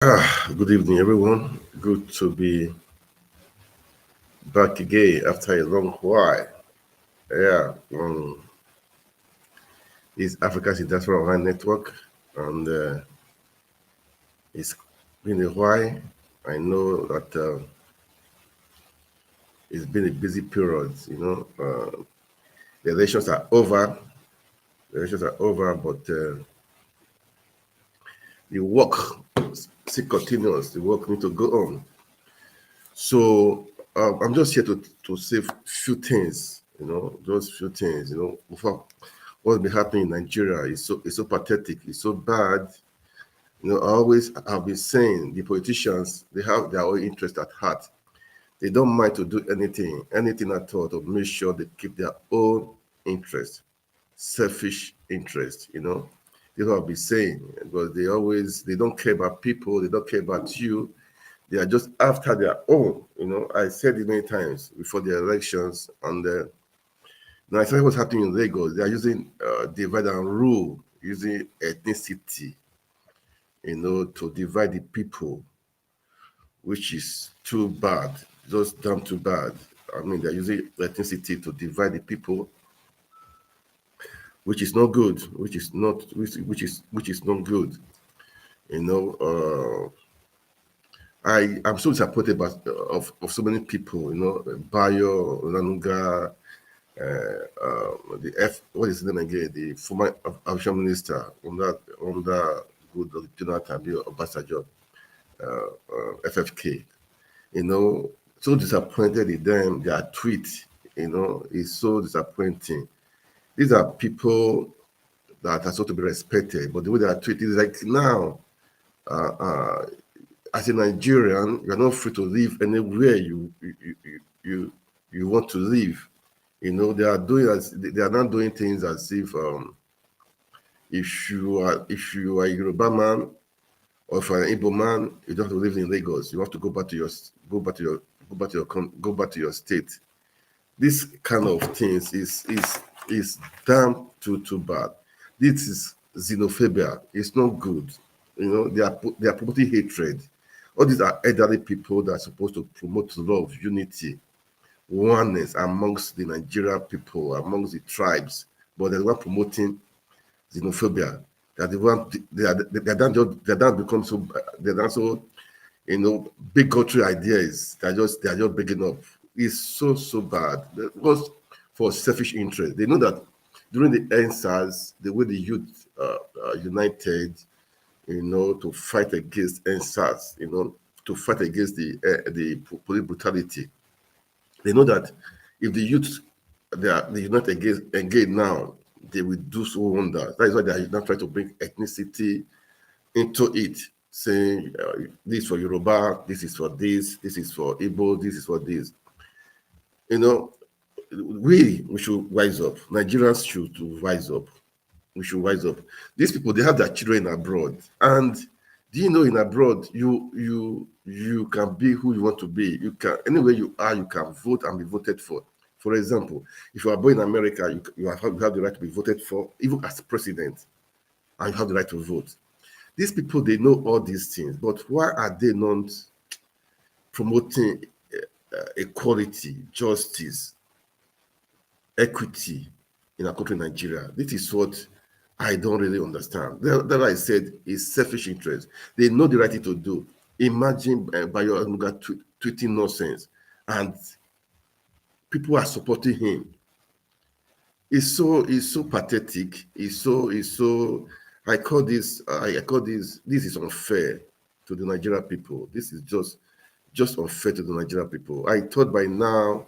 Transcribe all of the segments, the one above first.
Good evening, everyone. Good to be back again after a long while. Yeah, it's Africa's Diaspora Online Network, and it's been a while. I know that it's been a busy period. The elections are over. But the work still continues. The work need to go on. So I'm just here to say few things. Just few things. Before what's been happening in Nigeria is so pathetic. It's so bad. I always have been saying the politicians, they have their own interest at heart. They don't mind to do anything at all to make sure they keep their own interest, selfish interest. This is what I've been saying, because they don't care about people, they don't care about you. They are just after their own. I said it many times before the elections, and now I said what's happening in Lagos. They are using divide and rule, using ethnicity, to divide the people, which is too bad, just damn too bad. I mean, they're using ethnicity to divide the people, which is not good, which is not good. You know, I'm so disappointed of so many people. Bayo, Onanuga, what is his name again? The former African minister under good Jonathan Obasanjo, FFK. So disappointed in them. Their tweet, is so disappointing. These are people that are supposed to be respected, but the way they are treated is like now, uh, uh, as a Nigerian, you are not free to live anywhere you want to live. They are not doing things as if you are a Yoruba man, or if you're an Igbo man, you don't have to live in Lagos. You have to go back to your state. This kind of things is damn too bad. This is xenophobia. It's not good. They are promoting hatred. All these are elderly people that are supposed to promote love, unity, oneness amongst the Nigeria people, amongst the tribes, but they're not promoting xenophobia. That they are not become so, they're not so, bigotry ideas. They are just breaking up. It's so bad. Because for selfish interest, they know that during the NSAS, the way the youth united, to fight against NSAS, to fight against the police brutality. They know that if the youth they unite again now, they will do so wonders. That is why they are now trying to bring ethnicity into it, saying this for Yoruba, this is for this is for Igbo, this is for this. You know, we should rise up. Nigerians should to rise up. We should rise up. These people, they have their children abroad, and do you know in abroad you can be who you want to be. You can anywhere you are, you can vote and be voted for. For example, if you are born in America, you have the right to be voted for, even as president, and you have the right to vote. These people, they know all these things, but why are they not promoting equality, justice, equity in our country, Nigeria? This is what I don't really understand. That I said is selfish interest. They know the right thing to do. Imagine Bayo Anuga tweeting nonsense, and people are supporting him. It's so pathetic. It's so. This is unfair to the Nigerian people. This is just unfair to the Nigerian people. I thought by now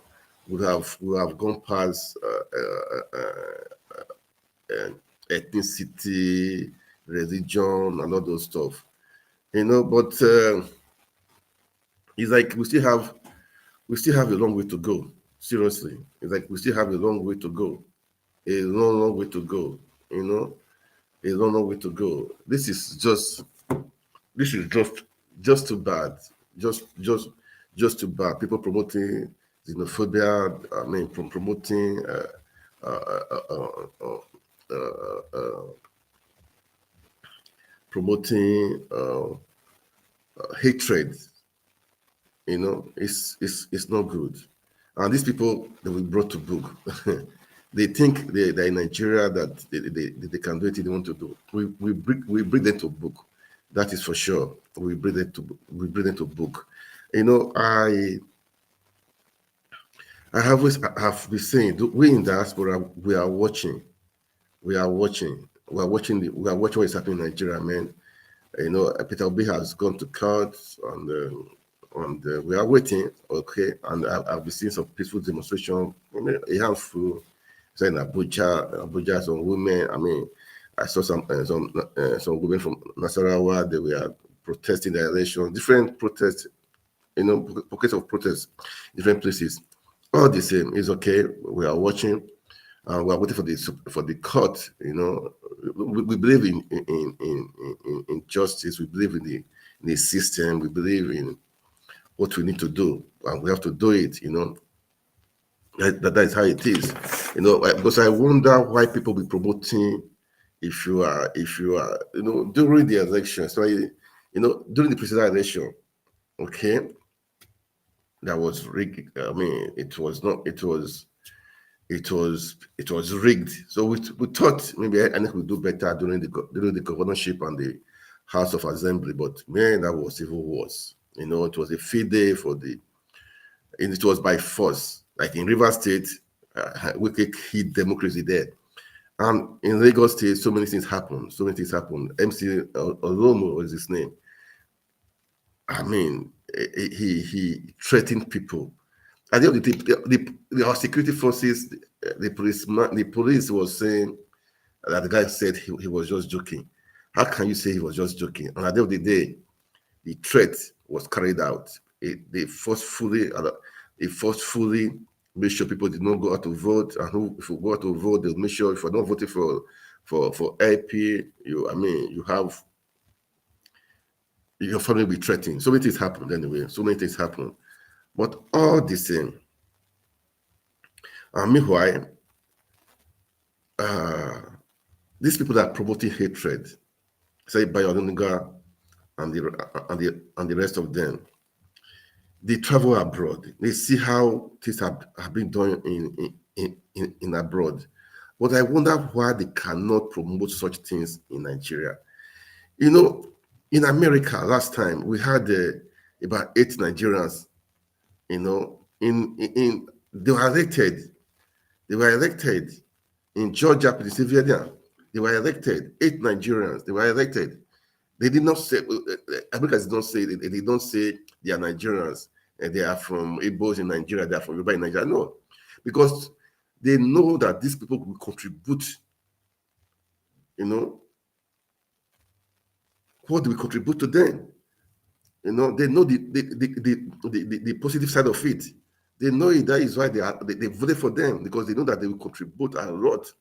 we have gone past ethnicity, religion, and all those stuff. But it's like we still have a long way to go. Seriously, it's like we still have a long way to go. A long way to go. You know, a long way to go. This is just too bad. Just too bad. People promoting xenophobia. I mean, from promoting uh, uh, uh, uh, promoting hatred, it's not good. And these people that we brought to book, they think they're in Nigeria, that they can do it if they want to do. We bring them to book. That is for sure. We bring them to book. I have been saying, we in diaspora, we are watching. We are watching. We are watching what's happening in Nigeria, man. Peter Obi has gone to court, and we are waiting. Okay, and I've been seeing some peaceful demonstration. A handful, say in Abuja, some women. I saw some women from Nasarawa. They were protesting the election. Different protests, pockets of protests, different places. All the same, it's okay. We are watching. We are waiting for the court. We believe in justice. We believe in the system. We believe in what we need to do, and we have to do it. That is how it is. Because I wonder why people be promoting. If you are, during the election, so during the presidential election, okay, that was rigged. It was not. It was rigged. So we thought maybe I would do better during the governorship and the House of Assembly, but man, that was even worse. It was a field day and it was by force. Like in River State, we could hit democracy there. And in Lagos State, so many things happened. MC Olomo was his name. He threatened people. At the end of the day, our security forces, the police was saying that the guy said he was just joking. How can you say he was just joking? And at the end of the day, the threat was carried out. They forcefully made sure people did not go out to vote. And if you go out to vote, they'll make sure if you're not voting for LP, you have your family will be threatened. So many things happened anyway. So many things happened. But all the same, meanwhile, these people that are promoting hatred, say Bayonunga and the rest of them, they travel abroad. They see how things have been done in abroad. But I wonder why they cannot promote such things in Nigeria. In America, last time we had about 8 Nigerians. They were elected. They were elected in Georgia, Pennsylvania. They were elected. 8 Nigerians. They were elected. They did not say. Americans did not say. They don't say they are Nigerians and they are from Igbos in Nigeria. They are from Yoruba in Nigeria. No, because they know that these people will contribute. What do we contribute to them? They know the positive side of it. They know it. That is why they voted for them, because they know that they will contribute a lot.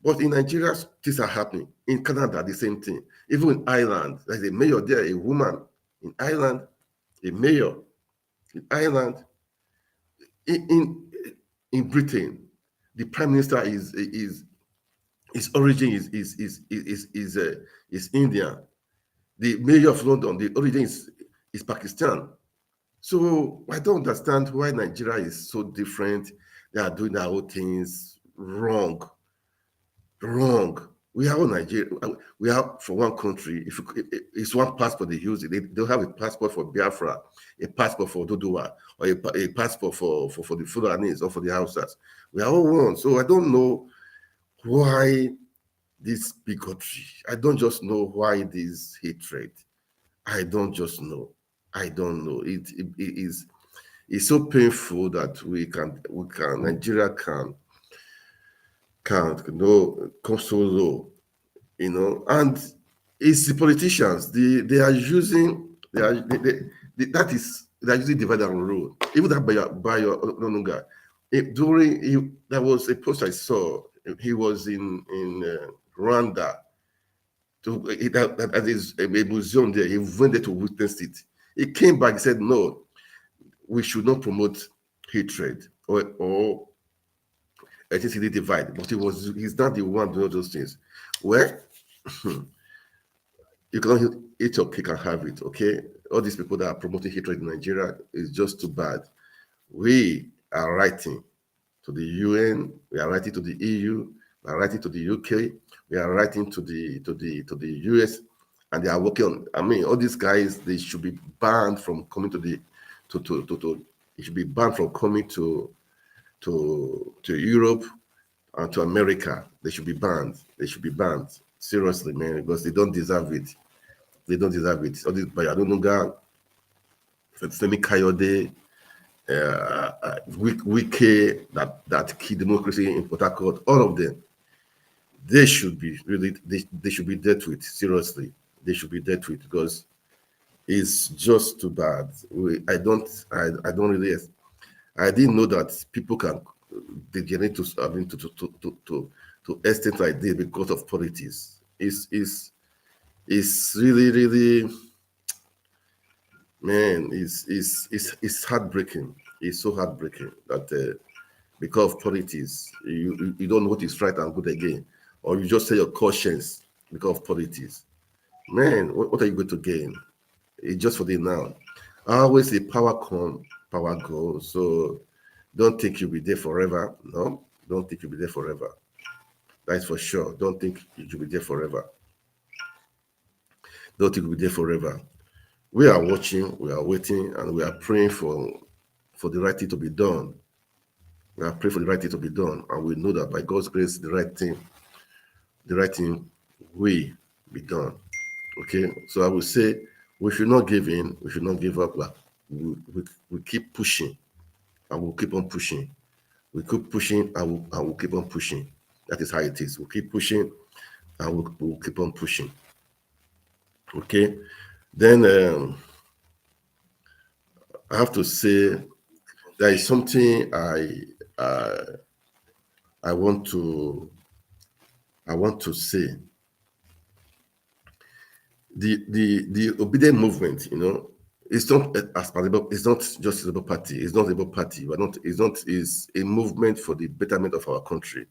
But in Nigeria, things are happening. In Canada, the same thing. Even in Ireland, there's a mayor there, a woman. In Ireland, a mayor. In Ireland, in Britain, the prime minister is his origin is Indian. The mayor of London, the origin is Pakistan. So I don't understand why Nigeria is so different. They are doing their own things wrong. We are all Nigeria. We are for one country. It's one passport they use. They don't have a passport for Biafra, a passport for Dodua, or a passport for the Fulanese or for the Hausas. We are all one. So I don't know why this bigotry. I don't just know why this hatred. I don't just know. I don't know. It's so painful that Nigeria can come so low, and it's the politicians. They are using they're using divide and rule. Even that by your Onunga, there was a post I saw. He was in Rwanda. That is a museum there. He went there to witness it. He came back. He said, "No, we should not promote hatred or ethnicity divide." But he's not the one doing those things. Well, You cannot eat your cake and have it, okay? All these people that are promoting hatred in Nigeria is just too bad. We are writing to the UN, we are writing to the EU, we are writing to the UK, we are writing to the US, and they are working on. I mean, all these guys, they should be banned from coming to the to it should be banned from coming to Europe and to America. They should be banned. They should be banned. Seriously, man, because they don't deserve it. They don't deserve it. All this Bayanuga, Femi Kayode, Wike, that key democracy in Port Harcourt, all of them, they should be really, they should be dealt with. Seriously, they should be dealt with because it's just too bad. I don't really. I didn't know that people can degenerate to I mean to extent like this because of politics. It's really really, man. It's heartbreaking. It's so heartbreaking that because of politics, you don't know what is right and good again, or you just say your conscience because of politics. Man, what are you going to gain? It's just for the now. I always say power come, power go. So don't think you'll be there forever. No, don't think you'll be there forever. That's for sure. Don't think you'll be there forever. Don't think you'll be there forever. We are watching, we are waiting, and we are praying for the right thing to be done. We are praying for the right thing to be done, and we know that by God's grace, the right thing will be done. Okay, so I will say we should not give in, we should not give up. Like we keep pushing, and we'll keep on pushing. We keep pushing, and we'll keep on pushing. That is how it is. We'll keep pushing, and we'll keep on pushing. Okay, then I have to say there is something I want to say. The obedient movement, it's not as it's not just a Labour Party. It's not a Labour Party. It's not. It's a movement for the betterment of our country.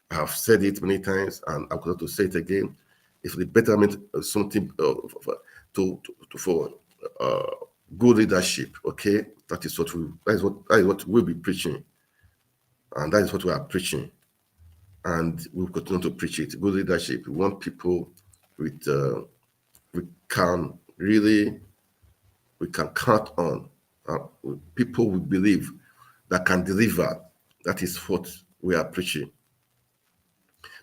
I have said it many times, and I'm going to say it again. It's for the betterment of something for good leadership. Okay, that is what we'll be preaching, and that is what we are preaching, and we'll continue to preach it. Good leadership. We want people with we can count on people we believe that can deliver. That is what we are preaching.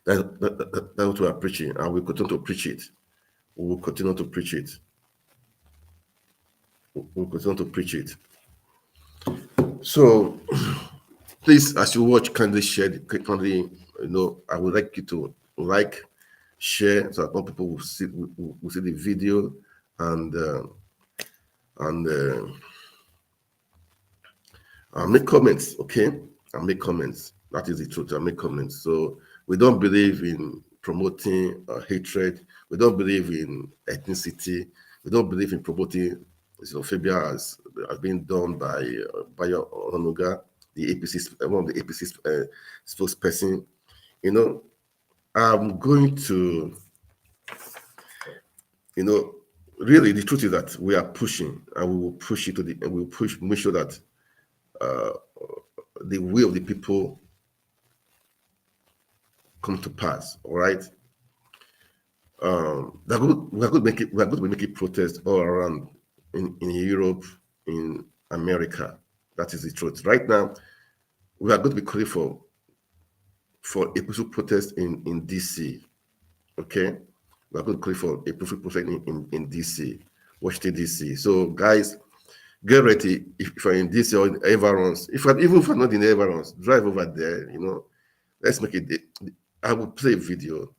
That's what we are preaching, and we continue to preach it. We will continue to preach it. We'll continue to preach it. So, please, as you watch, kindly share. Kindly, I would like you to like, share, so that more people will see the video and make comments. Okay, and make comments. That is the truth. And make comments. So we don't believe in promoting hatred. We don't believe in ethnicity. We don't believe in promoting xenophobia as being done by Bayo Ononuga, the APC, one of the APC spokesperson. I'm going to, really the truth is that we are pushing, and we will push it and we will make sure that the will of the people come to pass. All right. We are going to be making protests all around in Europe, in America. That is the truth. Right now, we are going to be calling for a peaceful protest in DC. Okay, we are going to call for a peaceful protest in DC, Washington DC. So, guys, get ready. If you're in DC or in Everons, even if you're not in Everons, drive over there. Let's make it. I will play a video.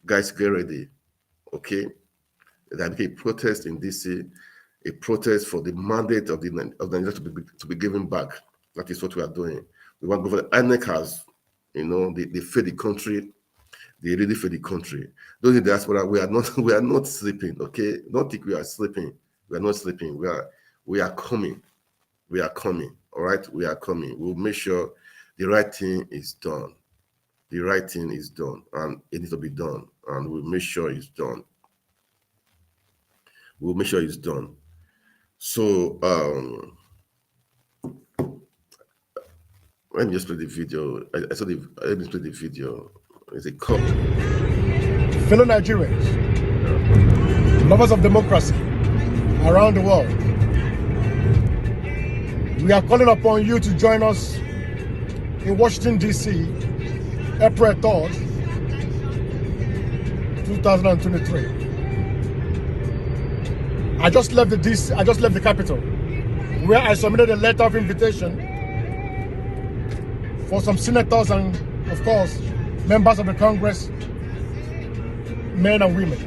Guys, get ready. Okay, there will be a protest in DC, a protest for the mandate of Nigeria to be given back. That is what we are doing. We want government. INEC has, they fed the country. They really fed the country. Those in the diaspora, we are not sleeping. Okay, don't think we are sleeping. We are not sleeping. We are coming. We are coming. All right, we are coming. We'll make sure the right thing is done. the right thing is done, and it needs to be done, and we'll make sure it's done. We'll make sure it's done. So let me just play the video. I saw the. Let me play the video. It's a call. Fellow Nigerians, lovers of democracy around the world, we are calling upon you to join us in Washington, D.C., April 3rd, 2023. I just left the capital, where I submitted a letter of invitation for some senators and, of course, members of the Congress, men and women,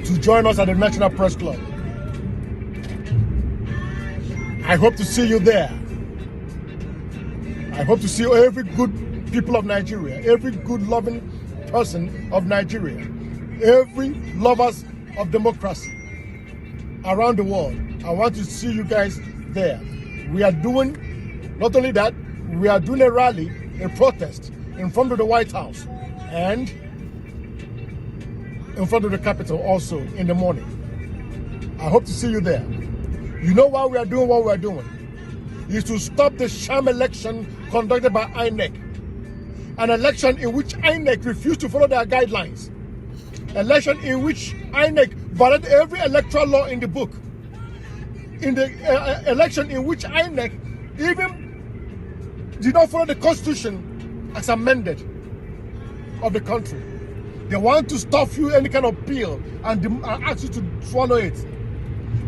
to join us at the National Press Club. I hope to see you there. I hope to see every good people of Nigeria, every good loving person of Nigeria, every lovers of democracy around the world. I want to see you guys there. We are doing, not only that, we are doing a rally, a protest in front of the White House and in front of the Capitol also in the morning. I hope to see you there. You know why we are doing what we are doing? Is to stop the sham election conducted by INEC. An election in which INEC refused to follow their guidelines. Election in which INEC violated every electoral law in the book. In the election in which INEC even did not follow the Constitution as amended of the country. They want to stuff you any kind of pill and ask you to swallow it.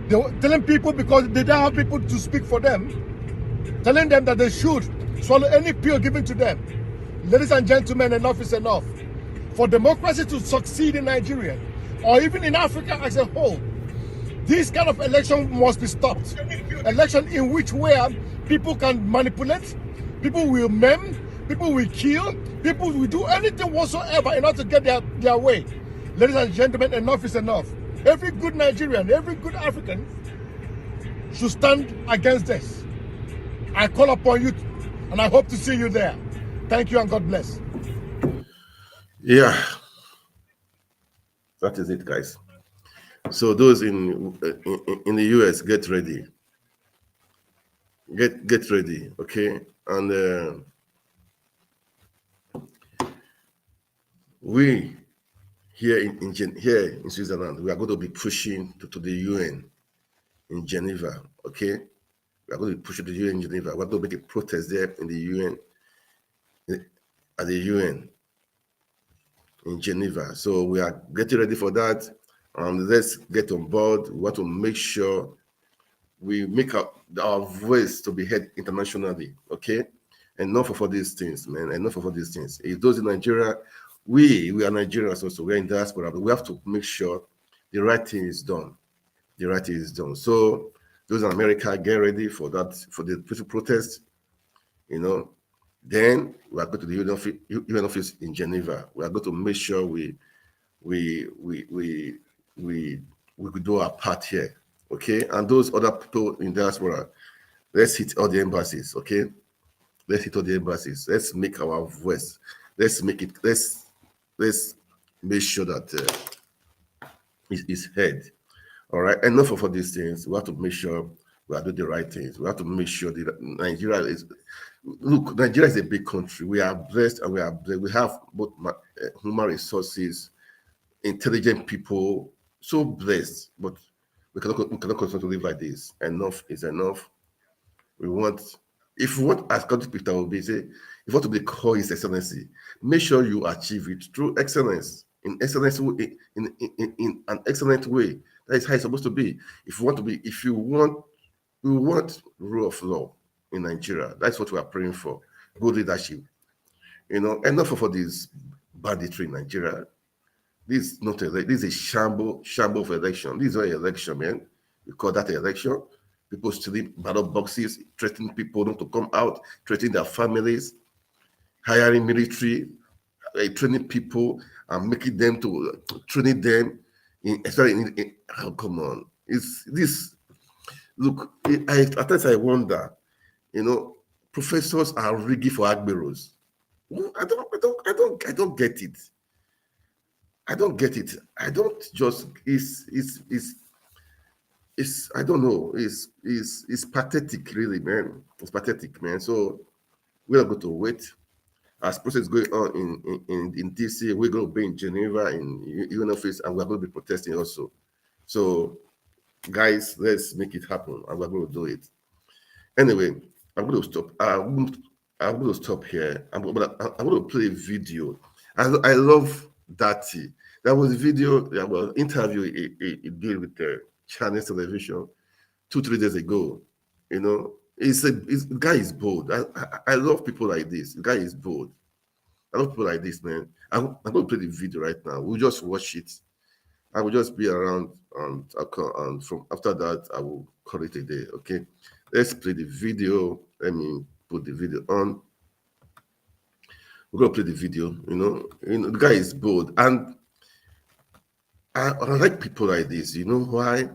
They were telling people, because they don't have people to speak for them, telling them that they should swallow any pill given to them. Ladies and gentlemen, enough is enough. For democracy to succeed in Nigeria, or even in Africa as a whole, this kind of election must be stopped. Election in which where people can manipulate, people will maim, people will kill, people will do anything whatsoever in order to get their way. Ladies and gentlemen, enough is enough. Every good Nigerian, every good African should stand against this. I call upon you, and I hope to see you there. Thank you, and God bless. Yeah, that is it, guys. So those in the US, get ready. Get ready, okay? And we here in Switzerland, we are going to be pushing to the UN in Geneva, okay? We are going to be pushing to the UN in Geneva. We're going to make a protest there in the UN, at the UN in Geneva. So we are getting ready for that, and let's get on board. We want to make sure we make our voice to be heard internationally, okay? Enough of all these things, man. Enough of all these things. If those in Nigeria, we are Nigerians also. We're in diaspora, but we have to make sure the right thing is done. The right thing is done. So those in America, get ready for that, for the peaceful protest. You know, then we are going to the UN office in Geneva. We are going to make sure we do our part here, okay? And those other people in diaspora, let's hit all the embassies, okay? Let's hit all the embassies. Let's make our voice. Let's make it. Let's make sure that it's heard. All right. Enough of all these things. We have to make sure we are doing the right things. We have to make sure that Nigeria is. Look, Nigeria is a big country. We are blessed, and we are blessed. We have both human resources, intelligent people, so blessed. But we cannot continue to live like this. Enough is enough. We want. If you want, as country Peter will be say, if you want to be called His Excellency, make sure you achieve it through excellence, in excellence, in an excellent way. That is how it's supposed to be. If you want rule of law in Nigeria. That's what we are praying for. Good leadership. You know, enough of all this banditry in Nigeria. This is a shamble of election. This is not an election, man. We call that an election. People stealing ballot boxes, threatening people not to come out, threatening their families, hiring military, training people, and making them training them oh, come on. It's this. Look, at times I wonder, you know, professors are rigging for Agberos. I don't get it. I don't get it. I don't just, it's I don't know. It's pathetic, really, man. It's pathetic, man. So we are going to wait as process going on in DC. We're going to be in Geneva, in UN office, and we're going to be protesting also. So, guys, let's make it happen, and we're going to do it. Anyway, I'm going to stop. I'm going to stop here. I'm going to play a video. I love Dati. There was a video, there was an interview he did with the Chinese television 2-3 days ago. You know, the guy is bold. I love people like this. The guy is bold. I love people like this, man. I'm going to play the video right now. We'll just watch it. I will just be around, and from after that, I will call it a day. Okay, let's play the video. Let me put the video on. We're gonna play the video. You know, the guy is bold, and I like people like this. You know why?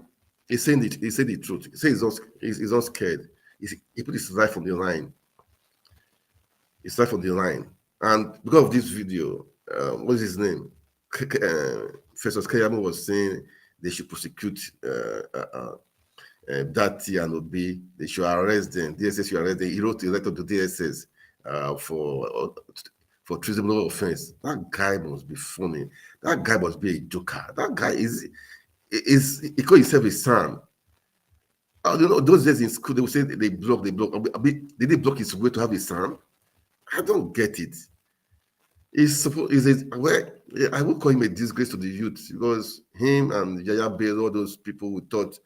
He's saying it. He said the truth. He says he's not scared. He put his life on the line. His life on the line, and because of this video, what is his name? Professor Kayamo was saying they should prosecute Dati and Obi. They should arrest them. DSS should arrest them. He wrote a letter to DSS for treasonable offense. That guy must be funny. That guy must be a joker. That guy he called himself a son. You know, those days in school they would say they block. Did they block his way to have a son? I don't get it. I would call him a disgrace to the youth, because him and Yaya Bello, all those people who thought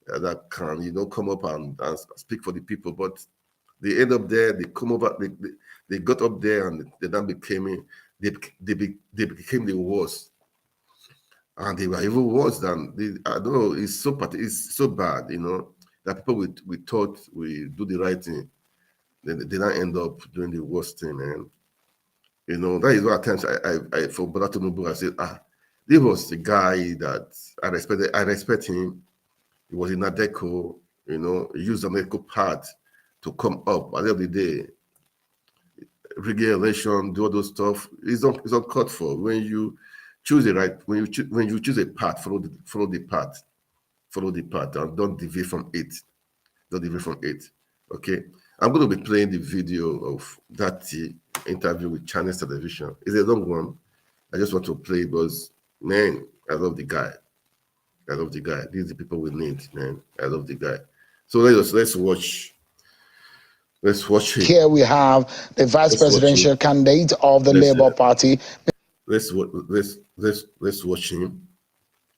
that can, you know, come up and speak for the people, but they end up there. They come over. They got up there, and they then became the worst, and they were even worse than I don't know. It's so bad, you know, that people we thought we do the right thing, they now end up doing the worst thing, man. You know, that is what at times I for Brother Tinubu, I said, this was the guy that I respected. I respect him. He was in Adeco, you know, he used the medical part to come up. At the end of the day, regulation, do all those stuff, it's not called for. When you choose the right, when you choose a path, follow the path, and don't deviate from it. Don't deviate from it. Okay. I'm going to be playing the video of that interview with Chinese television. It's a long one. I just want to play because, man, I love the guy. I love the guy. These are the people we need, man. I love the guy. So let's watch. Let's watch it. Here we have the vice presidential candidate of the Labour Party. Let's watch him,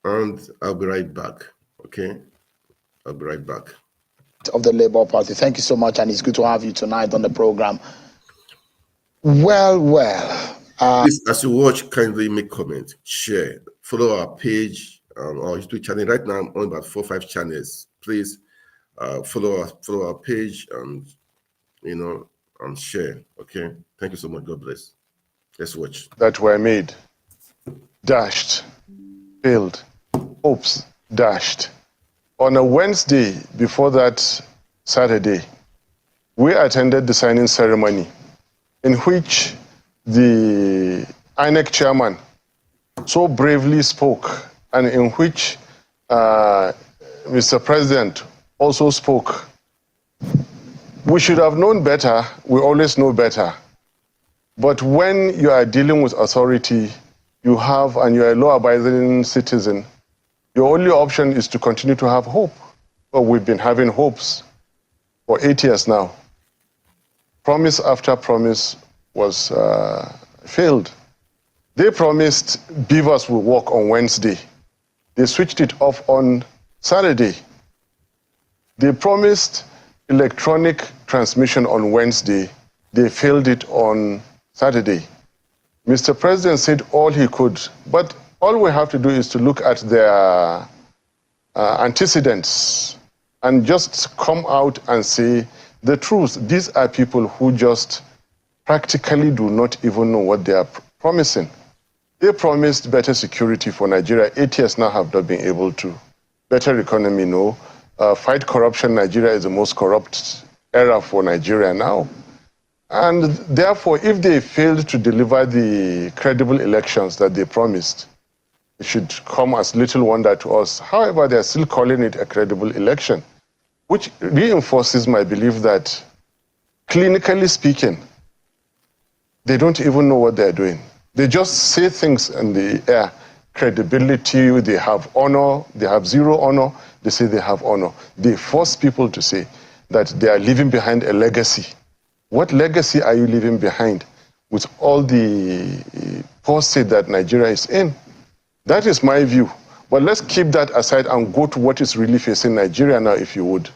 and I'll be right back. Okay, I'll be right back. Of the Labour Party. Thank you so much, and it's good to have you tonight on the program. Well. Please, as you watch, kindly make comments, share, follow our page, our YouTube channel. Right now, I'm on about 4 or 5 channels. Please follow our page, and you know, and share. Okay. Thank you so much. God bless. Let's watch. That were made, dashed, failed, hopes dashed. On a Wednesday before that Saturday, we attended the signing ceremony in which the INEC chairman so bravely spoke, and in which Mr. President also spoke. We should have known better. We always know better. But when you are dealing with authority, you are a law-abiding citizen, your only option is to continue to have hope. Well, we've been having hopes for 8 years now. Promise after promise was failed. They promised beavers will work on Wednesday. They switched it off on Saturday. They promised electronic transmission on Wednesday. They failed it on Saturday. Mr. President said all he could, but all we have to do is to look at their antecedents and just come out and say the truth. These are people who just practically do not even know what they are promising. They promised better security for Nigeria. 8 years now have not been able to. Better economy, no. Fight corruption. Nigeria is the most corrupt era for Nigeria now. And therefore, if they failed to deliver the credible elections that they promised, it should come as little wonder to us. However, they're still calling it a credible election, which reinforces my belief that, clinically speaking, they don't even know what they're doing. They just say things in the air. Credibility, they have honor, they have zero honor, they say they have honor. They force people to say that they are leaving behind a legacy. What legacy are you leaving behind with all the poor state that Nigeria is in? That is my view. But let's keep that aside and go to what is really facing Nigeria now, if you would.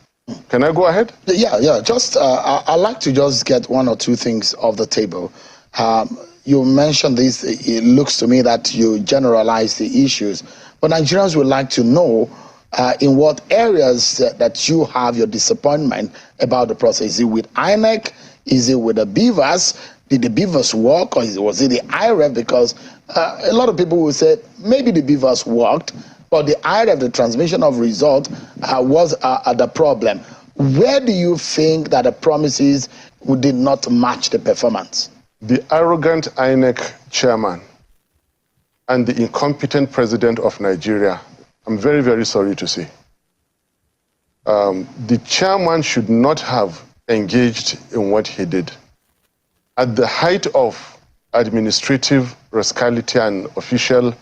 Can I go ahead? Yeah. Just I'd like to just get one or two things off the table. You mentioned this. It looks to me that you generalize the issues, but Nigerians would like to know in what areas that you have your disappointment about the process. Is it with INEC? Is it with the beavers? Did the beavers work, or was it the IREF? Because a lot of people will say maybe the beavers worked, but the IREF, the transmission of result, was the problem. Where do you think that the promises did not match the performance? The arrogant INEC chairman and the incompetent president of Nigeria, I'm very, very sorry to say. The chairman should not have engaged in what he did. At the height of administrative rascality and official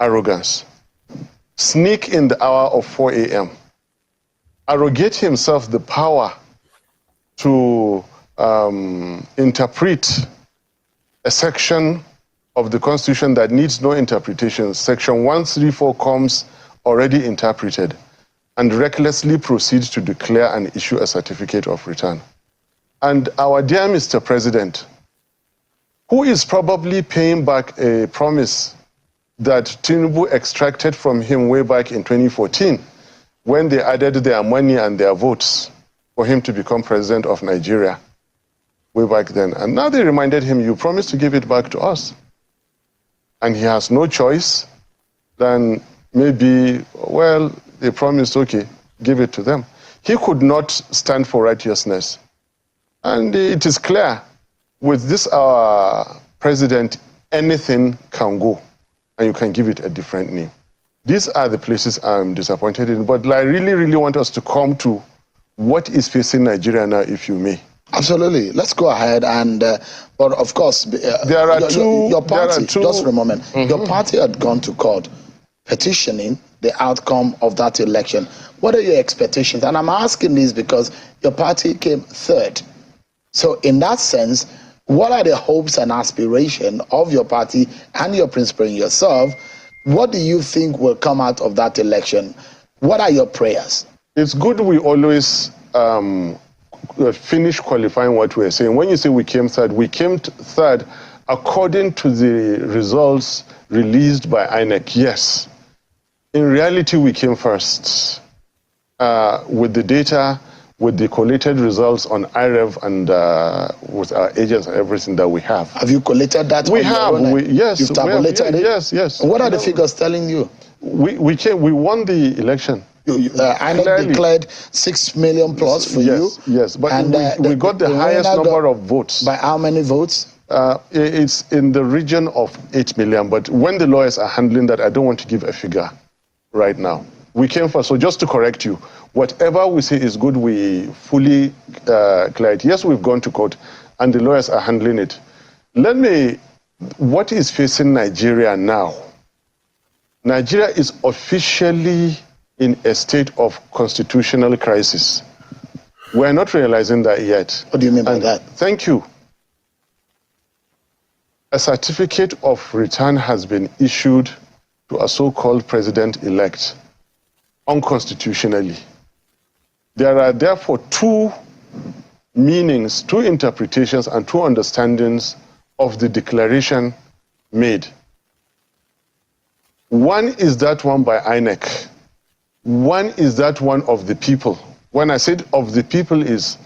arrogance, sneak in the hour of 4 a.m., arrogate himself the power to interpret a section of the Constitution that needs no interpretation. Section 134 comes already interpreted, and recklessly proceeds to declare and issue a certificate of return. And our dear Mr. President, who is probably paying back a promise that Tinubu extracted from him way back in 2014, when they added their money and their votes for him to become president of Nigeria way back then. And now they reminded him, you promised to give it back to us. And he has no choice than maybe, well, they promised, okay, give it to them. He could not stand for righteousness. And it is clear, with this our president, anything can go, and you can give it a different name. These are the places I'm disappointed in, but I really, really want us to come to what is facing Nigeria now, if you may. Absolutely. Let's go ahead and, but of course, there are your party, just for a moment, Mm-hmm. your party had gone to court petitioning the outcome of that election. What are your expectations? And I'm asking this because your party came third. So in that sense, what are the hopes and aspirations of your party and your principal and yourself? What do you think will come out of that election? What are your prayers? It's good we always finish qualifying what we're saying. When you say we came third according to the results released by INEC. Yes. In reality, we came first with the data, with the collated results on IREV and with our agents and everything that we have. Have you collated that? We have. Yes. You've tabulated it? Yes. And what are the figures telling you? We won the election. INEC declared 6 million plus for you. Yes, but we got the highest number of votes. By how many votes? It's in the region of 8 million, but when the lawyers are handling that, I don't want to give a figure right now. We came first, so just to correct you, whatever we say is good, we fully clear it. Yes, we've gone to court, and the lawyers are handling it. What is facing Nigeria now? Nigeria is officially in a state of constitutional crisis. We're not realizing that yet. What do you mean by that? Thank you. A certificate of return has been issued to a so-called president-elect unconstitutionally. There are therefore two meanings, two interpretations, and two understandings of the declaration made. One is that one by INEC. One is that one of the people. When I said of the people is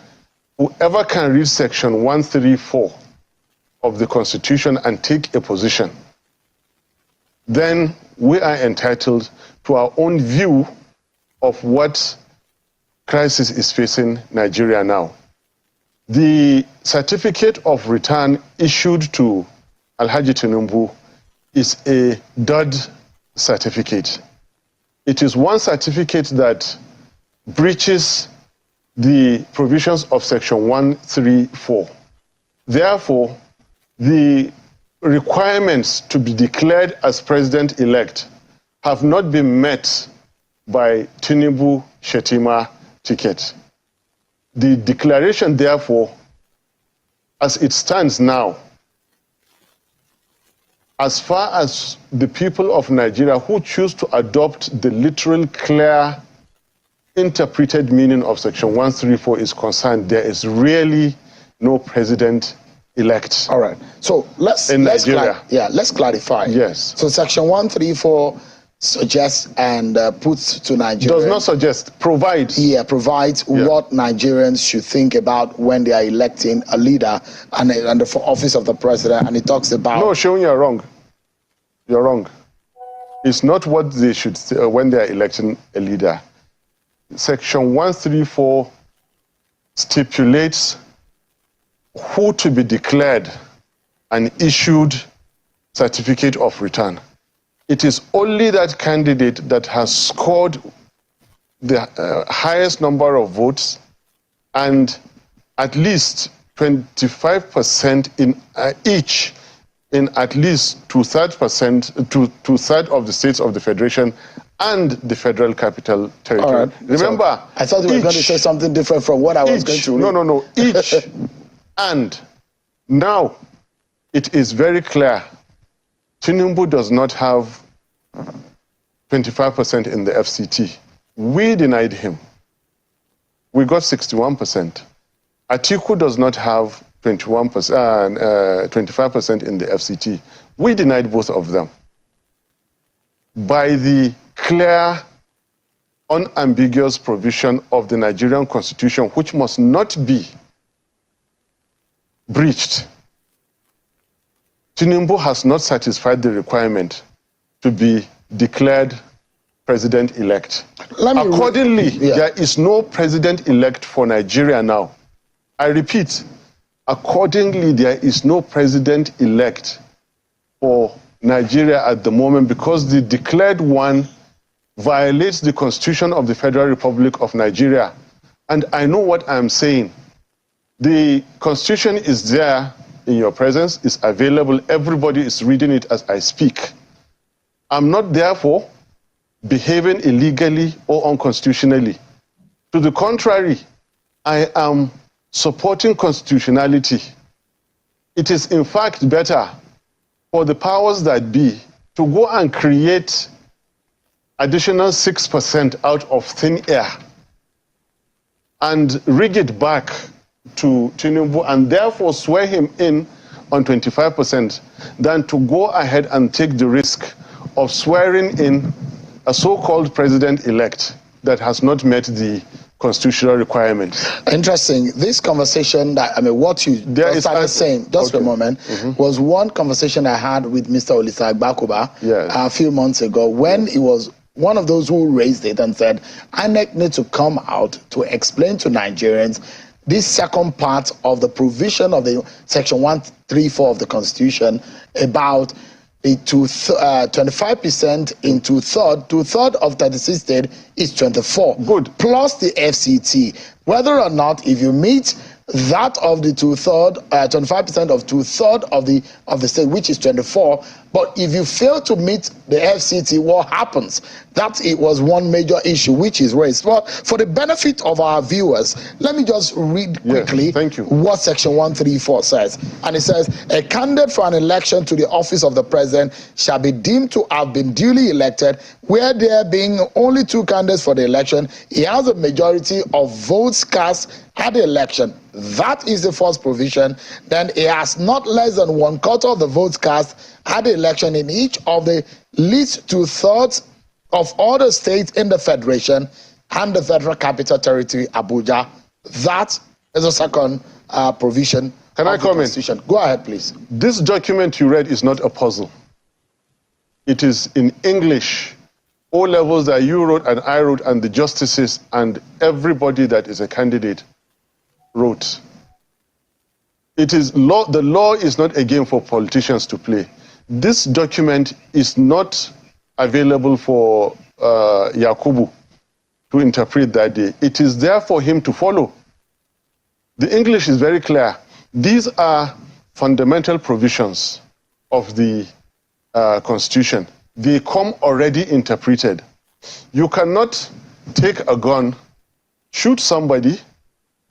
whoever can read section 134 of the Constitution and take a position, then we are entitled to our own view of what crisis is facing Nigeria now. The certificate of return issued to Alhaji Tinubu is a dud certificate. It is one certificate that breaches the provisions of Section 134. Therefore, the requirements to be declared as president-elect have not been met by Tinubu Shetima ticket. The declaration, therefore, as it stands now, as far as the people of Nigeria who choose to adopt the literal, clear, interpreted meaning of Section 134 is concerned, there is really no president-elect. All right. So let's clarify. Yes. So Section 134 suggests and puts to Nigeria. Does not suggest, provides. Yeah, provides what Nigerians should think about when they are electing a leader and the office of the president. And it talks about. No, Seun, you're wrong. You're wrong. It's not what they should say when they are electing a leader. Section 134 stipulates who to be declared an issued certificate of return. It is only that candidate that has scored the highest number of votes and at least 25% in each in at least two-thirds of the states of the Federation and the Federal Capital Territory. All right. Remember, so I thought you were going to say something different from what I was going to read. No. Each and now it is very clear. Tinubu does not have 25% in the FCT. We denied him. We got 61%. Atiku does not have 25% in the FCT. We denied both of them. By the clear, unambiguous provision of the Nigerian Constitution, which must not be breached, Tinubu has not satisfied the requirement to be declared president-elect. Accordingly, there is no president-elect for Nigeria now. I repeat, accordingly, there is no president-elect for Nigeria at the moment because the declared one violates the Constitution of the Federal Republic of Nigeria. And I know what I'm saying. The Constitution is there in your presence, it's available, everybody is reading it as I speak. I'm not therefore behaving illegally or unconstitutionally. To the contrary, I am supporting constitutionality. It is in fact better for the powers that be to go and create additional 6% out of thin air and rig it back to Tinubu and therefore swear him in on 25% than to go ahead and take the risk of swearing in a so-called president-elect that has not met the constitutional requirements. Interesting. This conversation what you started saying just for a moment was one conversation I had with Mr. Olisa Agbakuba a few months ago when he was one of those who raised it and said, INEC need to come out to explain to Nigerians this second part of the provision of the Section 134 of the Constitution about the 25% in two-thirds of 36 states is 24. Good. Plus the FCT. Whether or not, if you meet that of the 25% of two-thirds of the state, which is 24, but if you fail to meet the FCT, what happens? That it was one major issue which is raised. Well, for the benefit of our viewers, let me just read quickly what Section 134 says. And it says, a candidate for an election to the office of the president shall be deemed to have been duly elected, where there being only two candidates for the election, he has a majority of votes cast at the election. That is the first provision. Then he has not less than 1/4 of the votes cast at the election in each of the least two-thirds of all the states in the Federation and the Federal Capital Territory, Abuja. That is the second provision. Can I comment? Go ahead, please. This document you read is not a puzzle. It is in English. O levels that you wrote and I wrote and the justices and everybody that is a candidate wrote. It is law. The law is not a game for politicians to play. This document is not available for Yakubu to interpret that day. It is there for him to follow. The English is very clear. These are fundamental provisions of the Constitution. They come already interpreted. You cannot take a gun, shoot somebody,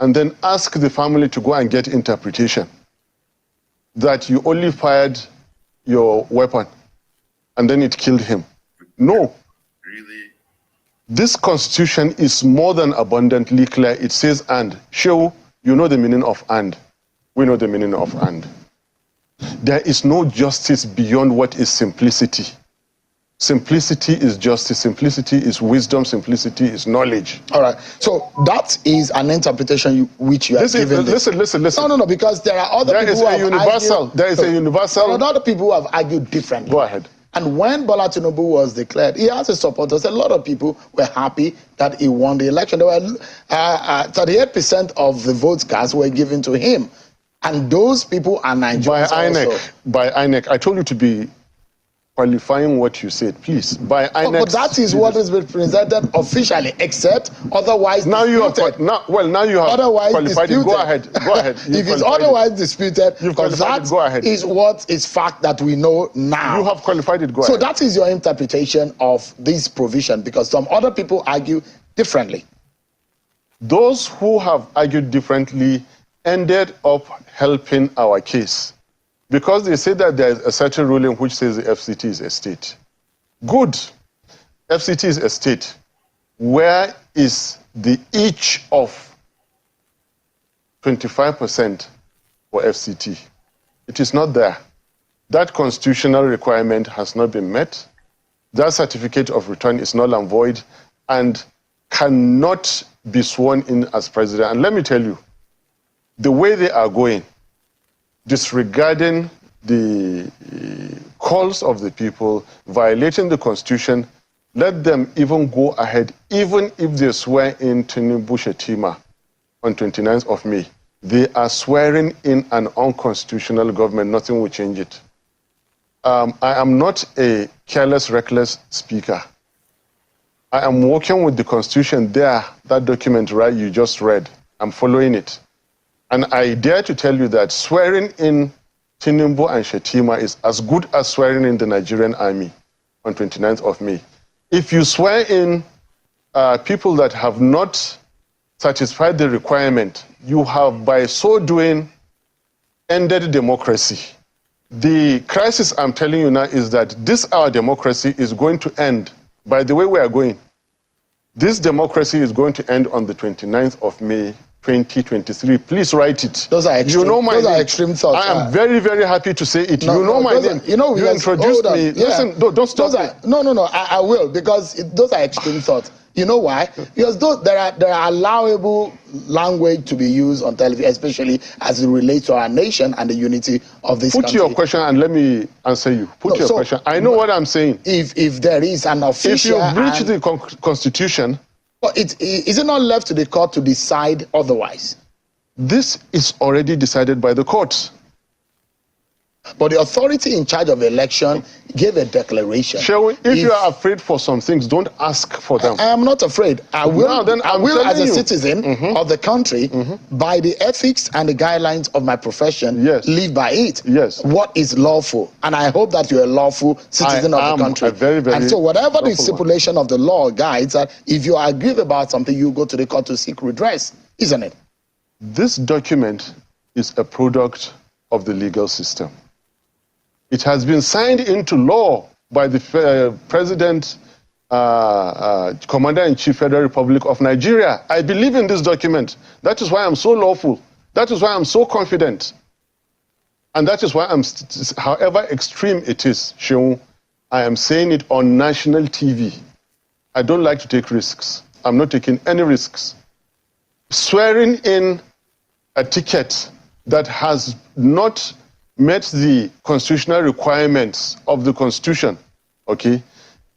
and then ask the family to go and get interpretation that you only fired your weapon and then it killed him. No. Really? This Constitution is more than abundantly clear. It says and. Shehu, you know the meaning of and. We know the meaning of and. There is no justice beyond what is simplicity. Simplicity is justice, simplicity is wisdom, simplicity is knowledge. All right. So that is an interpretation which you are giving. Listen. No, because there are other people who have argued. There is a universal. There are other people who have argued differently. Go ahead. And when Bola Tinubu was declared, he has his supporters. A lot of people were happy that he won the election. There were 38% of the votes cast were given to him. And those people are Nigerians By INEC. I told you to be qualifying what you said, please. By INEC. But that is what is presented officially, except otherwise now disputed. Now you have otherwise qualified disputed. it. Go ahead. If it's otherwise disputed, because that is what is fact that we know now. You have qualified it. Go ahead. So that is your interpretation of this provision, because some other people argue differently. Those who have argued differently ended up helping our case, because they say that there is a certain ruling which says the FCT is a state. Good. FCT is a state. Where is the each of 25% for FCT? It is not there. That constitutional requirement has not been met. That certificate of return is null and void and cannot be sworn in as president. And let me tell you, the way they are going, disregarding the calls of the people, violating the Constitution, let them even go ahead, even if they swear in Tinubu Shetima on 29th of May. They are swearing in an unconstitutional government. Nothing will change it. I am not a careless, reckless speaker. I am working with the Constitution there, that document right you just read. I'm following it. And I dare to tell you that swearing in Tinubu and Shetima is as good as swearing in the Nigerian army on 29th of May. If you swear in people that have not satisfied the requirement, you have, by so doing, ended democracy. The crisis I'm telling you now is that this, our democracy, is going to end by the way we are going. This democracy is going to end on the 29th of May, 2023. Please write it. Those are extreme, those are extreme thoughts. I am very, very happy to say it. You know my name. You introduced me. Yeah. Listen, don't stop it. No. I will, because those are extreme thoughts. You know why? Because there are allowable language to be used on television, especially as it relates to our nation and the unity of this country. Put your question and let me answer you. Put your question. I know what I'm saying. If there is an official... If you breach the Constitution... Well, is it not left to the court to decide otherwise? This is already decided by the courts. But the authority in charge of the election gave a declaration. If you are afraid for some things, don't ask for them. I am not afraid. I will, as a citizen of the country, by the ethics and the guidelines of my profession, live by it. Yes. What is lawful? And I hope that you're a lawful citizen of the country. And so whatever the stipulation of the law guides, that if you are aggrieved about something, you go to the court to seek redress, isn't it? This document is a product of the legal system. It has been signed into law by the President, Commander-in-Chief, Federal Republic of Nigeria. I believe in this document. That is why I'm so lawful. That is why I'm so confident. And that is why however extreme it is, Shehu, I am saying it on national TV. I don't like to take risks. I'm not taking any risks. Swearing in a ticket that has not met the constitutional requirements of the Constitution, okay,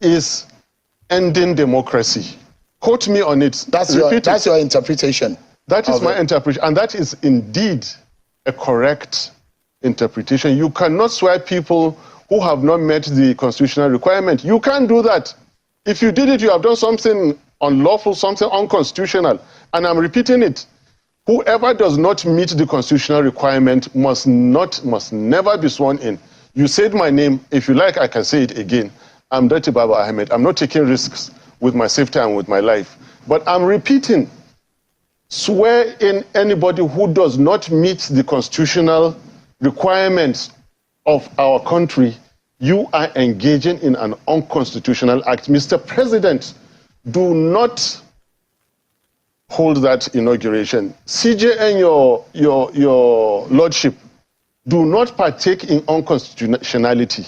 is ending democracy. Quote me on it. That's your interpretation. That is my interpretation, and that is indeed a correct interpretation. You cannot swear people who have not met the constitutional requirement. You can't do that. If you did it, you have done something unlawful, something unconstitutional. And I'm repeating it. Whoever does not meet the constitutional requirement must never be sworn in. You said my name. If you like, I can say it again. I'm Dr. Baba Ahmed. I'm not taking risks with my safety and with my life. But I'm repeating, swear in anybody who does not meet the constitutional requirements of our country, you are engaging in an unconstitutional act. Mr. President, do not hold that inauguration. CJ and your lordship, do not partake in unconstitutionality.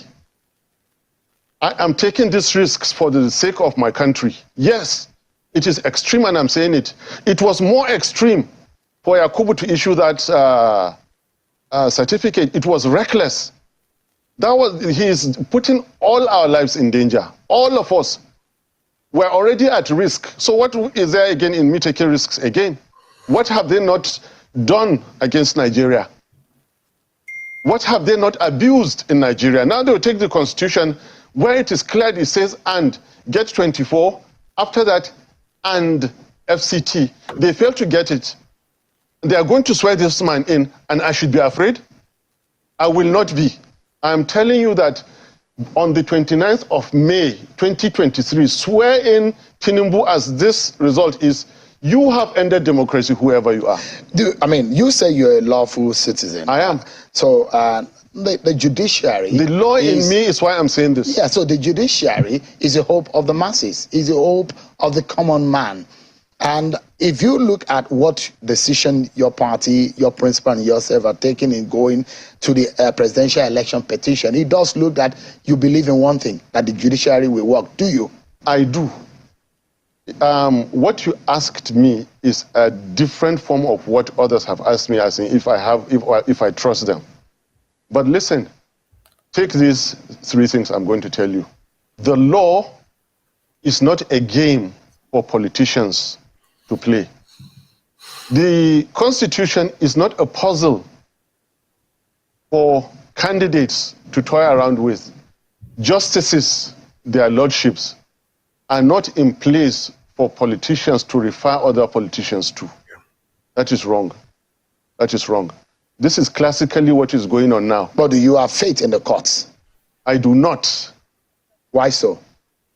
I am taking these risks for the sake of my country. Yes, it is extreme, and I'm saying it. It was more extreme for Yakubu to issue that certificate. It was reckless. He is putting all our lives in danger. All of us were already at risk. So what is there again in me taking risks again? What have they not done against Nigeria? What have they not abused in Nigeria? Now they will take the constitution where it is clear, it says, and get 24. After that, and FCT. They fail to get it. They are going to swear this man in, and I should be afraid? I will not be. I am telling you that on the 29th of May, 2023, swear in Tinubu as this result is. You have ended democracy, whoever you are. You say you're a lawful citizen. I am. So the judiciary... The law in me is why I'm saying this. Yeah, so the judiciary is the hope of the masses, is the hope of the common man. And if you look at what decision your party, your principal, and yourself are taking in going to the presidential election petition, it does look that you believe in one thing, that the judiciary will work. Do you? I do. What you asked me is a different form of what others have asked me, as in if I trust them. But listen, take these three things I'm going to tell you. The law is not a game for politicians to play. The Constitution is not a puzzle for candidates to toy around with. Justices, their lordships, are not in place for politicians to refer other politicians to. That is wrong. That is wrong. This is classically what is going on now. But do you have faith in the courts? I do not. Why so?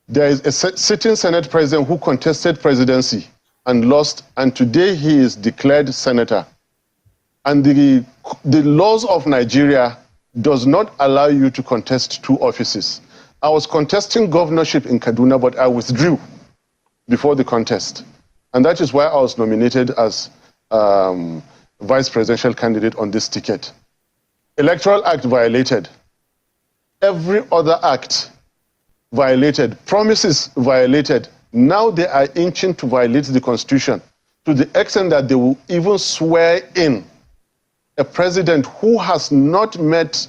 There is a sitting Senate president who contested presidency and lost, and today he is declared senator. And the laws of Nigeria does not allow you to contest two offices. I was contesting governorship in Kaduna, but I withdrew before the contest. And that is why I was nominated as vice presidential candidate on this ticket. Electoral Act violated. Every other act violated. Promises violated. Now they are inching to violate the Constitution to the extent that they will even swear in a president who has not met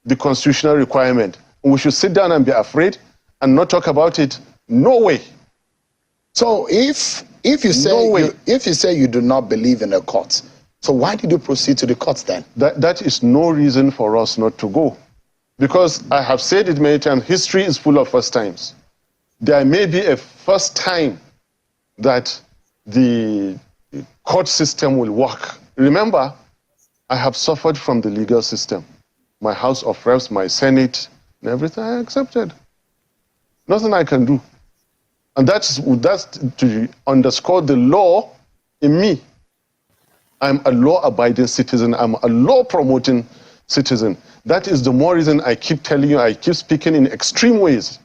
the constitutional requirement. We should sit down and be afraid and not talk about it. No way. So if you say you do not believe in the courts, so why did you proceed to the courts then? That is no reason for us not to go. Because I have said it many times, history is full of first times. There may be a first time that the court system will work. Remember, I have suffered from the legal system. My House of Reps, my Senate, and everything I accepted. Nothing I can do. And that's to underscore the law in me. I'm a law-abiding citizen. I'm a law-promoting citizen. That is the more reason I keep telling you, I keep speaking in extreme ways.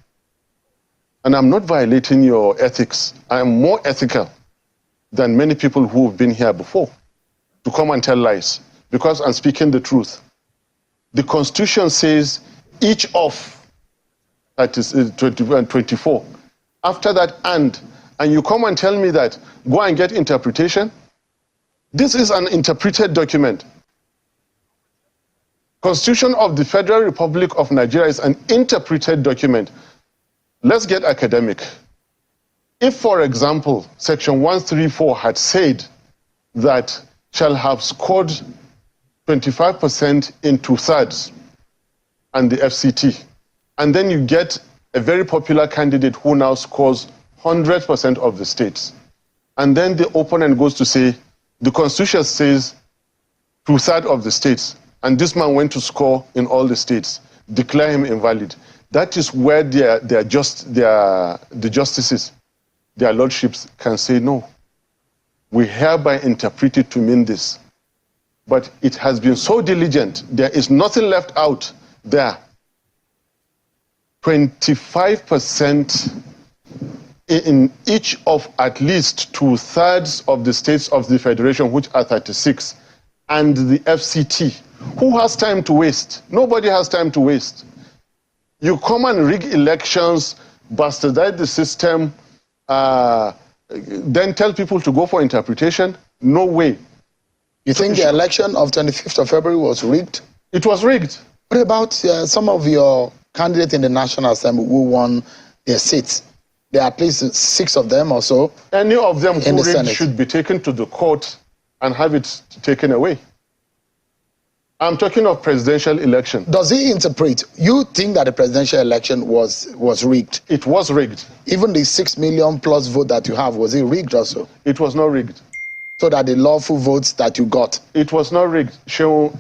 And I'm not violating your ethics. I am more ethical than many people who have been here before to come and tell lies, because I'm speaking the truth. The Constitution says each of, that is 24. After that, and you come and tell me that, go and get interpretation. This is an interpreted document. Constitution of the Federal Republic of Nigeria is an interpreted document. Let's get academic. If, for example, Section 134 had said that shall have scored 25% in 2/3 and the FCT. And then you get a very popular candidate who now scores 100% of the states. And then the opponent goes to say, the Constitution says 2/3 of the states, and this man went to score in all the states, declare him invalid. That is where the justices, their lordships, can say, no, we hereby interpret it to mean this. But it has been so diligent, there is nothing left out there. 25% in each of at least 2/3 of the states of the Federation, which are 36, and the FCT. Who has time to waste? Nobody has time to waste. You come and rig elections, bastardize the system, then tell people to go for interpretation? No way. You think the election of 25th of February was rigged? It was rigged. What about some of your candidates in the National Assembly who won their seats? There are at least 6 of them or so. Any of them who rigged Senate should be taken to the court and have it taken away. I'm talking of presidential election. Does he interpret? You think that the presidential election was rigged? It was rigged. Even the 6 million plus vote that you have, was it rigged also? It was not rigged. So that the lawful votes that you got? It was not rigged.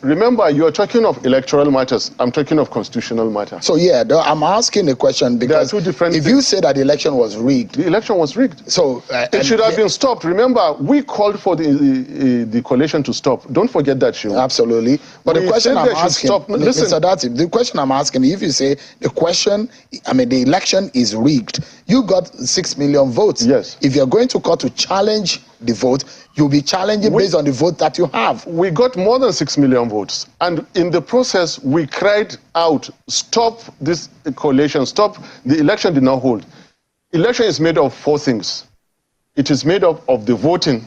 Remember, you're talking of electoral matters. I'm talking of constitutional matters. So yeah, I'm asking a question because there are 2 different if things. you say that the election was rigged, the election was rigged. So it should have been stopped. Remember, we called for the coalition to stop. Don't forget that, Shehu. Absolutely. But the question I'm asking, listen, Mr. Dati, the question I'm asking, if you say the election is rigged, you got 6 million votes. Yes. If you're going to court to challenge the vote, you'll be challenging based on the vote that you have. We got more than 6 million votes. And in the process, we cried out, stop this coalition, stop. The election did not hold. Election is made of 4 things. It is made up of the voting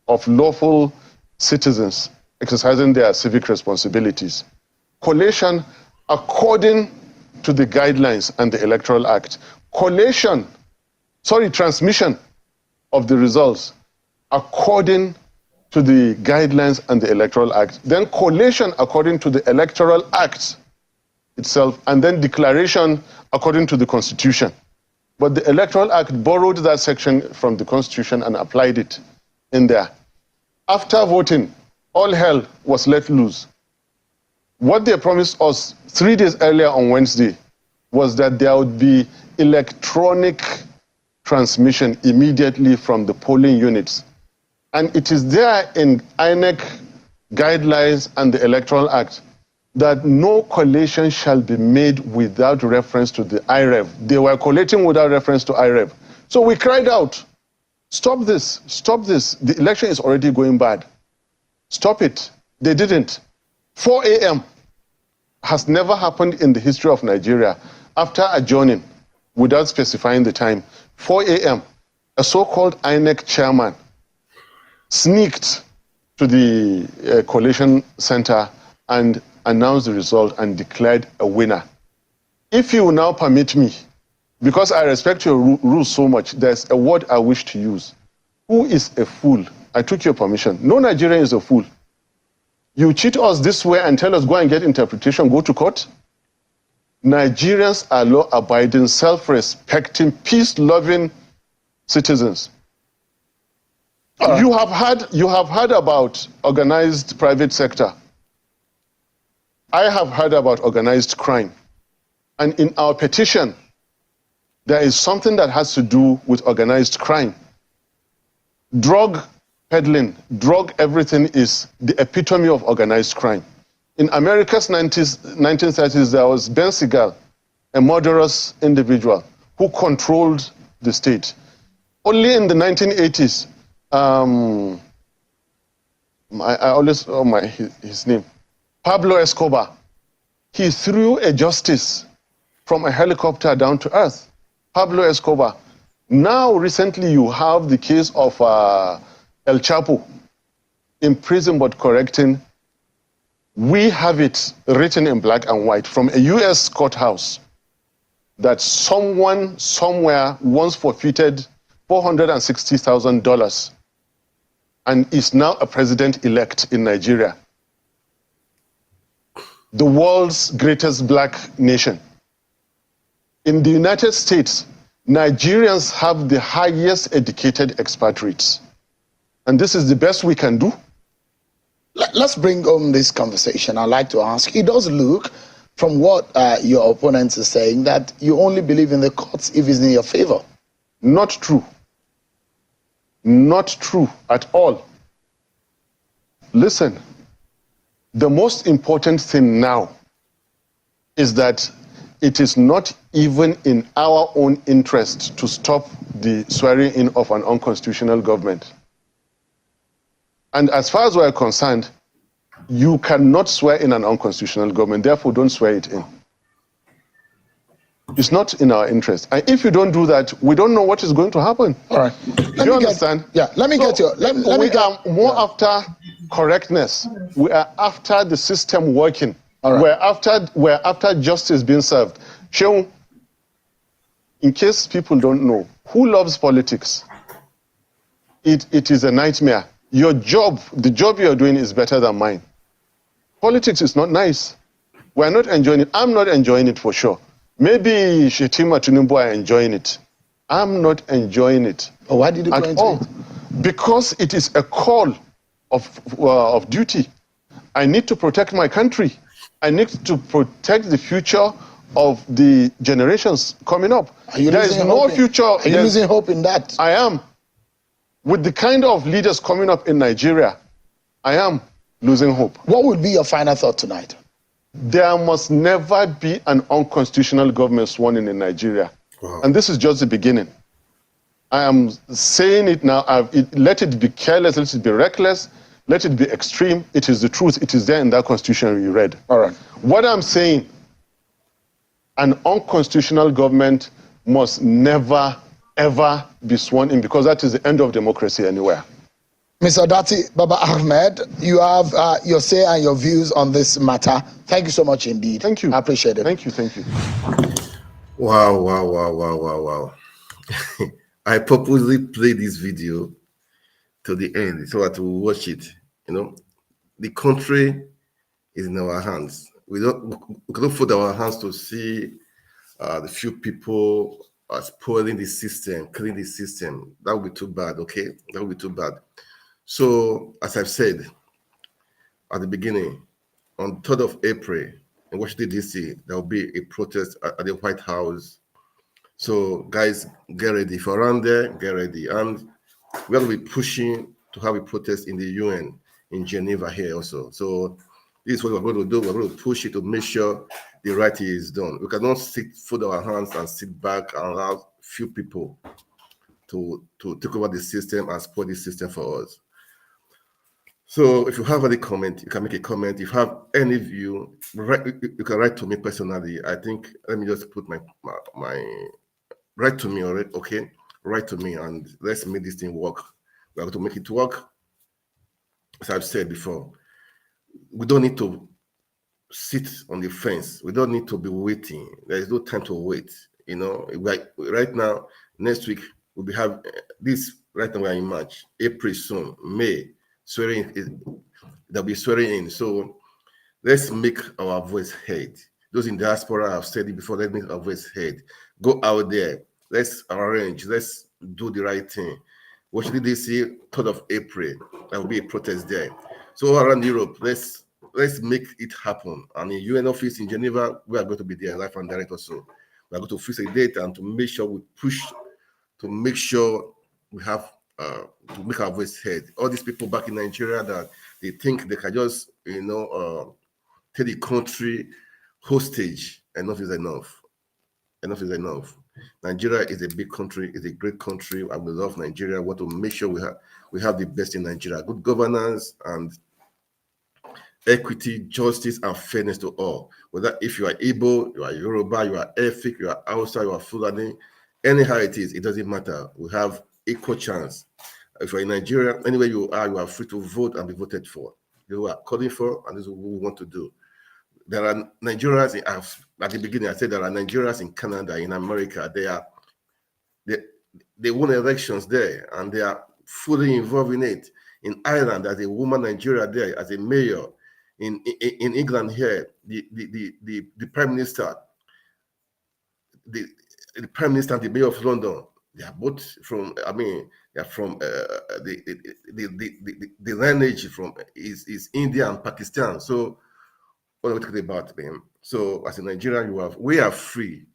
of lawful citizens exercising their civic responsibilities. Collation according to the guidelines and the Electoral Act. Transmission of the results according to the guidelines and the Electoral Act. Then collation according to the Electoral Act itself, and then declaration according to the Constitution. But the Electoral Act borrowed that section from the Constitution and applied it in there. After voting, all hell was let loose. What they promised us 3 days earlier on Wednesday was that there would be electronic transmission immediately from the polling units. And it is there in INEC guidelines and the Electoral Act that no collation shall be made without reference to the IREV. They were collating without reference to IREV. So we cried out, stop this, stop this. The election is already going bad. Stop it. They didn't. 4 a.m. has never happened in the history of Nigeria. After adjourning, without specifying the time, 4 a.m., a so-called INEC chairman sneaked to the collation center and announced the result and declared a winner. If you will now permit me, because I respect your rules so much, there's a word I wish to use. Who is a fool? I took your permission. No Nigerian is a fool. You cheat us this way and tell us go and get interpretation, go to court? Nigerians are law-abiding, self-respecting, peace-loving citizens. You have heard about organized private sector. I have heard about organized crime. And in our petition, there is something that has to do with organized crime. Drug peddling, drug everything is the epitome of organized crime. In America's 1930s, there was Ben Segal, a murderous individual who controlled the state. Only in the 1980s, I always his name, Pablo Escobar, he threw a justice from a helicopter down to earth. Pablo Escobar. Now, recently, you have the case of El Chapo in prison but correcting. We have it written in black and white from a U.S. courthouse that someone somewhere once forfeited $460,000 and is now a president-elect in Nigeria. the world's greatest black nation. In the United States, Nigerians have the highest educated expatriates. And this is the best we can do. Let's bring home this conversation. I'd like to ask, it does look, from what your opponents are saying, that you only believe in the courts if it's in your favor. Not true. Not true at all. Listen, the most important thing now is that it is not even in our own interest to stop the swearing in of an unconstitutional government. And as far as we're concerned, you cannot swear in an unconstitutional government, therefore don't swear it in. It's not in our interest. And if you don't do that, we don't know what is going to happen. All right. Do you understand? Let me get your... Let we me get, are more after correctness. We are after the system working. All right. We're after justice being served. Sheung, in case people don't know, who loves politics? It is a nightmare. Your job, the job you're doing is better than mine. Politics is not nice. We're not enjoying it. I'm not enjoying it for sure. Maybe Shetima Tinubu are enjoying it. I'm not enjoying it. Oh, why did you go into it? Because it is a call of duty. I need to protect my country. I need to protect the future of the generations coming up. There is no future. Are you losing hope in that? I am. With the kind of leaders coming up in Nigeria, I am losing hope. What would be your final thought tonight? There must never be an unconstitutional government sworn in Nigeria. Wow. And this is just the beginning. I am saying it now. Let it be careless, let it be reckless, let it be extreme. It is the truth. It is there in that constitution you read. All right. What I'm saying, an unconstitutional government must never, ever be sworn in, because that is the end of democracy anywhere. Mr. Dati Baba Ahmed, you have your say and your views on this matter. Thank you so much indeed. Thank you. I appreciate it. Thank you, thank you. Wow. I purposely played this video to the end so that we'll watch it. You know, the country is in our hands. We cannot put our hands to see the few people spoiling the system, killing the system. That would be too bad, okay? That would be too bad. So, as I've said at the beginning, on 3rd of April in Washington, D.C., there will be a protest at the White House. So, guys, get ready. If you're around there, get ready. And we're going to be pushing to have a protest in the UN in Geneva here also. So, this is what we're going to do. We're going to push it to make sure the right is done. We cannot fold our hands and sit back and allow few people to take over the system and spoil the system for us. So if you have any comment, you can make a comment. If you have any view, you can write to me personally. I think, let me just put my write to me already, okay? Write to me and let's make this thing work. We're going to make it work. As I've said before, we don't need to sit on the fence. We don't need to be waiting. There is no time to wait. You know, right now, next week, we'll be having this. Right now, we're in March, April soon, May. They'll be swearing in. So let's make our voice heard. Those in diaspora have said it before. Let's make our voice heard. Go out there. Let's arrange. Let's do the right thing. Washington, D.C., 3rd of April. There will be a protest there. So around Europe, let's make it happen. And in UN office in Geneva, we are going to be there live and direct also. We are going to fix a date and to make sure we push to make sure we have to make our voice heard. All these people back in Nigeria that they think they can just, take the country hostage. Enough is enough. Enough is enough. Nigeria is a big country, is a great country, and we love Nigeria. We want to make sure we have the best in Nigeria. Good governance and equity, justice, and fairness to all. Whether if you are Igbo, you are Yoruba, you are Efik, you are Hausa, you are Fulani, anyhow it is, it doesn't matter. We have equal chance. If you're in Nigeria, anywhere you are free to vote and be voted for. You are calling for, and this is what we want to do. There are Nigerians, at the beginning I said there are Nigerians in Canada, in America. They won elections there, and they are fully involved in it. In Ireland, there's a woman Nigeria there as a mayor. in England here, the prime minister, the prime minister and the mayor of London, they are both from. I mean, they are from the lineage from is India and Pakistan. So what are we talking about, man? So as a Nigerian, we are free.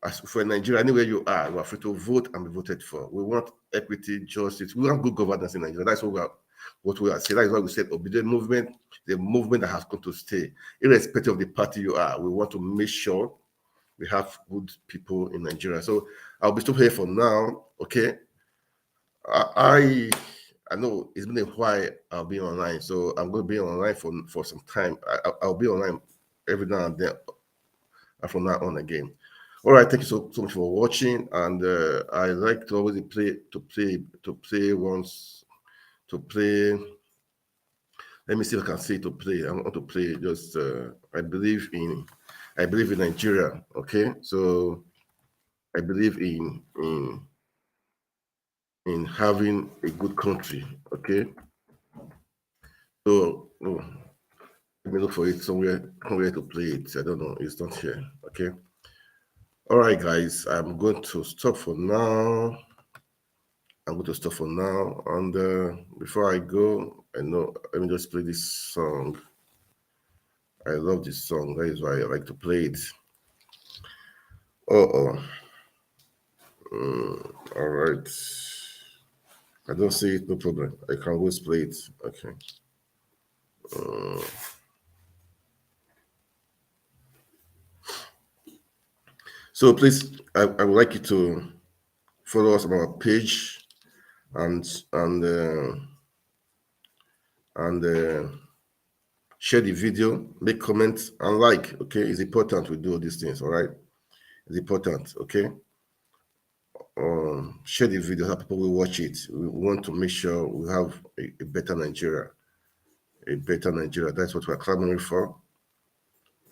As for Nigeria, anywhere you are free to vote and be voted for. We want equity, justice. We want good governance in Nigeria. That's what we are saying. That is why we said obedient movement, the movement that has come to stay, irrespective of the party you are. We want to make sure we have good people in Nigeria. So I'll be stopping here for now. Okay. I know it's been a while I'll be online, so I'm going to be online for some time. I'll be online every now and then, and from now on again. All right, thank you so much for watching, and I like to always play. Let me see if I can say to play. I want to play. Just I believe in Nigeria. Okay, so I believe in having a good country. Okay, so let me look for it somewhere to play it. I don't know. It's not here. Okay. All right, guys. I'm going to stop for now. And before I go, let me just play this song. I love this song. That is why I like to play it. All right. I don't see it. No problem. I can always play it. Okay. So please, I would like you to follow us on our page and share the video, make comments, and like. Okay, it's important we do all these things. All right, it's important. Okay. Share the video so people will watch it. We want to make sure we have a better Nigeria. A better Nigeria. That's what we're clamoring for.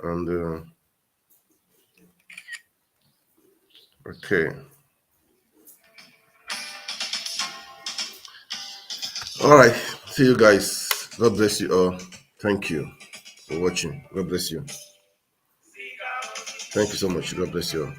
And okay. All right. See you guys. God bless you all. Thank you for watching. God bless you. Thank you so much. God bless you all.